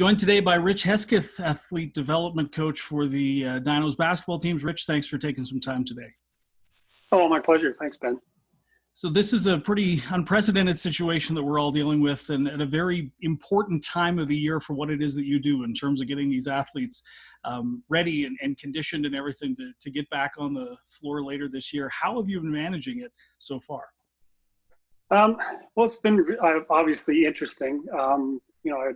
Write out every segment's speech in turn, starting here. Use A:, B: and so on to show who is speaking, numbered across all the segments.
A: Joined today by Rich Hesketh, athlete development coach for the Dinos basketball teams. Rich, thanks for taking some time today.
B: Oh, my pleasure. Thanks, Ben.
A: So this is a pretty unprecedented situation that we're all dealing with, and at a very important time of the year for what it is that you do in terms of getting these athletes ready and conditioned and everything to get back on the floor later this year. How have you been managing it so far?
B: Well, it's been obviously interesting. I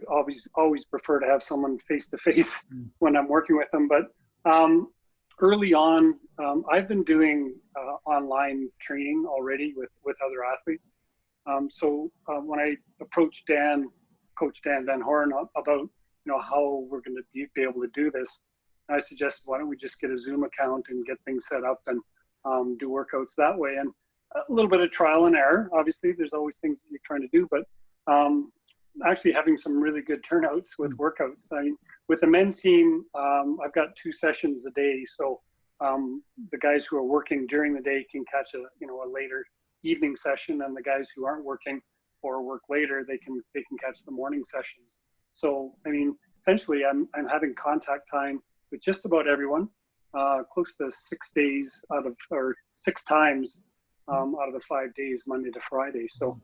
B: always prefer to have someone face to face when I'm working with them. But early on, I've been doing online training already with other athletes. So when I approached Coach Dan Van Horn about how we're going to be able to do this, I suggested why don't we just get a Zoom account and get things set up and do workouts that way. And a little bit of trial and error. Obviously, there's always things that you're trying to do, but actually having some really good turnouts with workouts. I mean, with the men's team, I've got 2 sessions a day, so the guys who are working during the day can catch a later evening session, and the guys who aren't working or work later, they can catch the morning sessions. So I mean, essentially, I'm having contact time with just about everyone, close to 6 days or 6 times out of the 5 days, Monday to Friday. So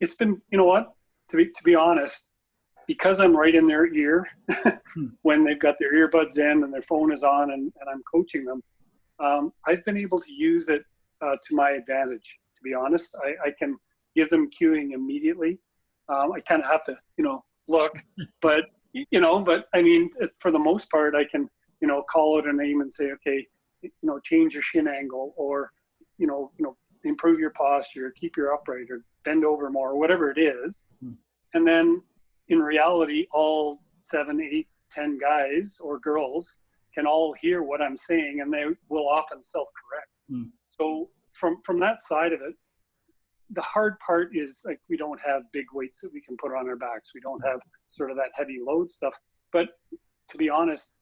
B: it's been, to be honest, because I'm right in their ear when they've got their earbuds in and their phone is on and I'm coaching them, I've been able to use it to my advantage, to be honest. I can give them cueing immediately. I kind of have to, look, but I mean, for the most part, I can, call out a name and say, okay, change your shin angle, or, improve your posture, keep your upright, or bend over more, or whatever it is. And then in reality, all 7, 8, 10 guys or girls can all hear what I'm saying, and they will often self-correct. So from that side of it, the hard part is, like, we don't have big weights that we can put on our backs. We don't have sort of that heavy load stuff. But to be honest,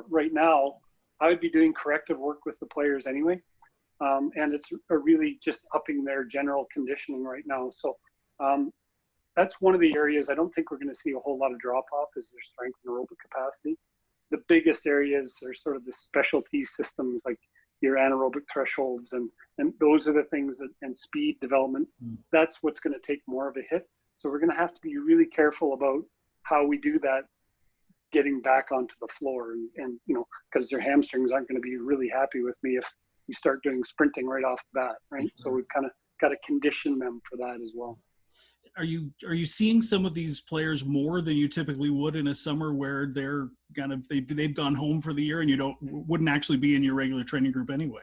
B: right now, I would be doing corrective work with the players anyway. And it's really just upping their general conditioning right now. So that's one of the areas I don't think we're going to see a whole lot of drop off, is their strength and aerobic capacity. The biggest areas are sort of the specialty systems, like your anaerobic thresholds, and those are the things and speed development. That's what's going to take more of a hit. So we're going to have to be really careful about how we do that, getting back onto the floor, and because their hamstrings aren't going to be really happy with me if you start doing sprinting right off the bat, right? So we've kind of got to condition them for that as well.
A: Are you seeing some of these players more than you typically would in a summer, where they're kind of they've gone home for the year and wouldn't actually be in your regular training group anyway?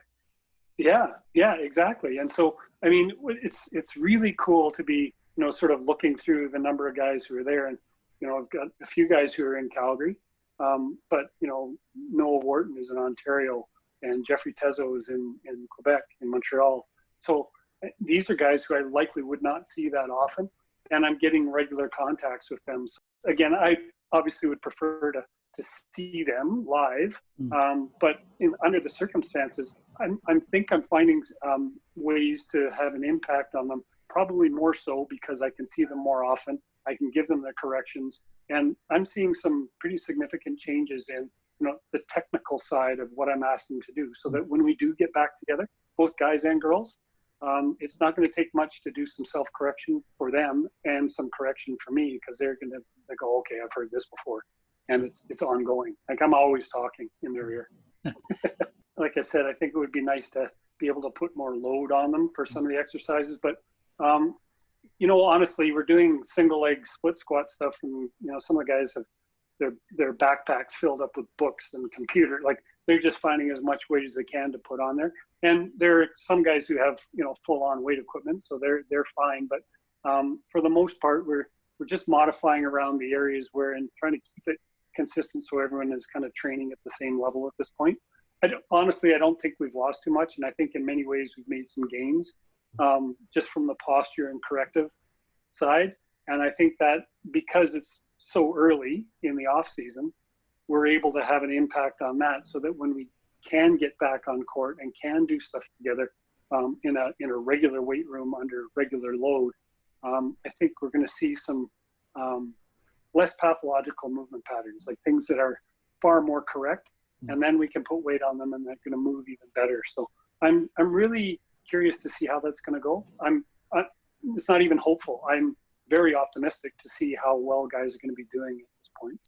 B: Yeah, exactly. And so I mean, it's really cool to be sort of looking through the number of guys who are there, and I've got a few guys who are in Calgary, but Noah Wharton is in Ontario, and Jeffrey Tezo is in Quebec, in Montreal. So these are guys who I likely would not see that often, and I'm getting regular contacts with them. So again, I obviously would prefer to see them live, but under the circumstances, I think I'm finding ways to have an impact on them, probably more so because I can see them more often. I can give them the corrections, and I'm seeing some pretty significant changes in the technical side of what I'm asking to do, so that when we do get back together, both guys and girls, it's not going to take much to do some self-correction for them and some correction for me, because they're going to go, okay, I've heard this before, and it's ongoing. Like, I'm always talking in their ear. Like I said, I think it would be nice to be able to put more load on them for some of the exercises, but honestly, we're doing single leg split squat stuff, and some of the guys have their backpacks filled up with books and computer. Like, they're just finding as much weight as they can to put on there. And there are some guys who have full on weight equipment, so they're fine. But for the most part, we're just modifying around the areas and trying to keep it consistent, so everyone is kind of training at the same level at this point. Honestly, I don't think we've lost too much, and I think in many ways we've made some gains, just from the posture and corrective side. And I think that because it's so early in the off season, we're able to have an impact on that, so that when we can get back on court and can do stuff together in a regular weight room under regular load, I think we're going to see some less pathological movement patterns, like things that are far more correct, and then we can put weight on them and they're going to move even better. So I'm really curious to see how that's going to go. It's not even hopeful. I'm very optimistic to see how well guys are going to be doing at this point.